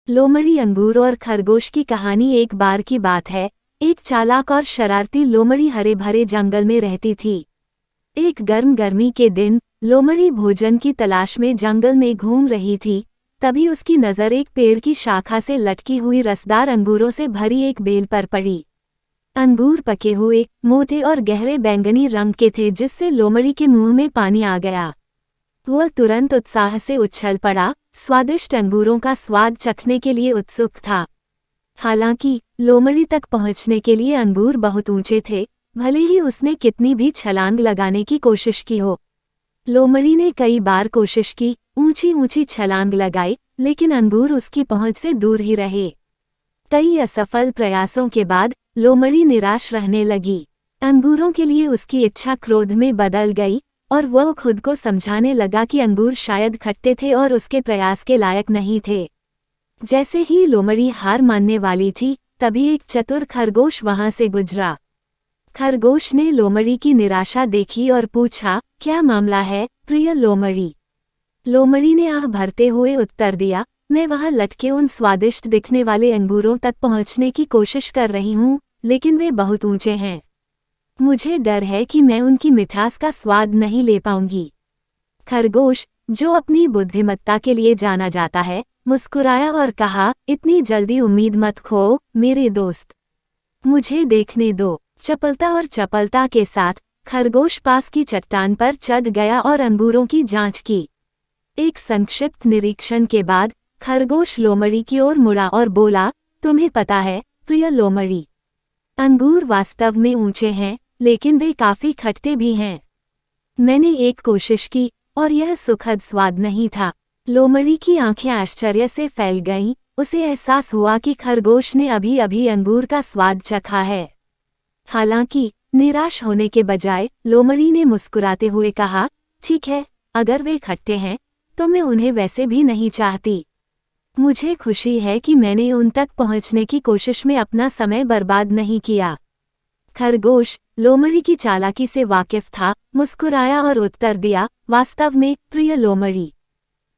लोमड़ी, अंगूर और खरगोश की कहानी। एक बार की बात है, एक चालाक और शरारती लोमड़ी हरे भरे जंगल में रहती थी। एक गर्मी के दिन लोमड़ी भोजन की तलाश में जंगल में घूम रही थी। तभी उसकी नज़र एक पेड़ की शाखा से लटकी हुई रसदार अंगूरों से भरी एक बेल पर पड़ी। अंगूर पके हुए, मोटे और गहरे बैंगनी रंग के थे, जिससे लोमड़ी के मुंह में पानी आ गया। वह तुरंत उत्साह से उछल पड़ा, स्वादिष्ट अंगूरों का स्वाद चखने के लिए उत्सुक था। हालांकि लोमड़ी तक पहुंचने के लिए अंगूर बहुत ऊंचे थे, भले ही उसने कितनी भी छलांग लगाने की कोशिश की हो। लोमड़ी ने कई बार कोशिश की, ऊंची ऊंची छलांग लगाई, लेकिन अंगूर उसकी पहुंच से दूर ही रहे। कई असफल प्रयासों के बाद लोमड़ी निराश रहने लगी। अंगूरों के लिए उसकी इच्छा क्रोध में बदल गई और वह खुद को समझाने लगा कि अंगूर शायद खट्टे थे और उसके प्रयास के लायक नहीं थे। जैसे ही लोमड़ी हार मानने वाली थी, तभी एक चतुर खरगोश वहां से गुजरा। खरगोश ने लोमड़ी की निराशा देखी और पूछा, क्या मामला है प्रिय लोमड़ी? लोमड़ी ने आह भरते हुए उत्तर दिया, मैं वहां लटके उन स्वादिष्ट दिखने वाले अंगूरों तक पहुंचने की कोशिश कर रही हूँ, लेकिन वे बहुत ऊंचे हैं। मुझे डर है कि मैं उनकी मिठास का स्वाद नहीं ले पाऊंगी। खरगोश, जो अपनी बुद्धिमत्ता के लिए जाना जाता है, मुस्कुराया और कहा, इतनी जल्दी उम्मीद मत खो मेरे दोस्त, मुझे देखने दो। चपलता के साथ खरगोश पास की चट्टान पर चढ़ गया और अंगूरों की जांच की। एक संक्षिप्त निरीक्षण के बाद खरगोश लोमड़ी की ओर मुड़ा और बोला, तुम्हें पता है प्रिय लोमड़ी, अंगूर वास्तव में ऊंचे हैं, लेकिन वे काफी खट्टे भी हैं। मैंने एक कोशिश की और यह सुखद स्वाद नहीं था। लोमड़ी की आंखें आश्चर्य से फैल गईं, उसे एहसास हुआ कि खरगोश ने अभी अभी अंगूर का स्वाद चखा है। हालांकि निराश होने के बजाय लोमड़ी ने मुस्कुराते हुए कहा, ठीक है, अगर वे खट्टे हैं तो मैं उन्हें वैसे भी नहीं चाहती। मुझे खुशी है कि मैंने उन तक पहुंचने की कोशिश में अपना समय बर्बाद नहीं किया। खरगोश लोमड़ी की चालाकी से वाकिफ था, मुस्कुराया और उत्तर दिया, वास्तव में प्रिय लोमड़ी,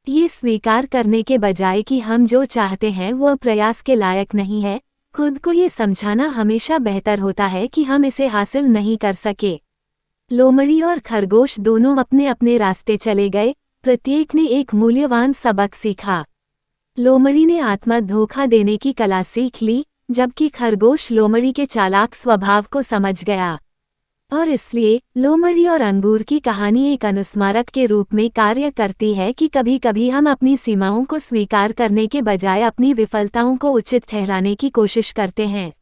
ये स्वीकार करने के बजाय कि हम जो चाहते हैं वह प्रयास के लायक नहीं है, खुद को ये समझाना हमेशा बेहतर होता है कि हम इसे हासिल नहीं कर सके। लोमड़ी और खरगोश दोनों अपने अपने रास्ते चले गए, प्रत्येक ने एक मूल्यवान सबक सीखा। लोमड़ी ने आत्मा धोखा देने की कला सीख ली, जबकि खरगोश लोमड़ी के चालाक स्वभाव को समझ गया। और इसलिए लोमड़ी और अंगूर की कहानी एक अनुस्मारक के रूप में कार्य करती है कि कभी कभी हम अपनी सीमाओं को स्वीकार करने के बजाय अपनी विफलताओं को उचित ठहराने की कोशिश करते हैं।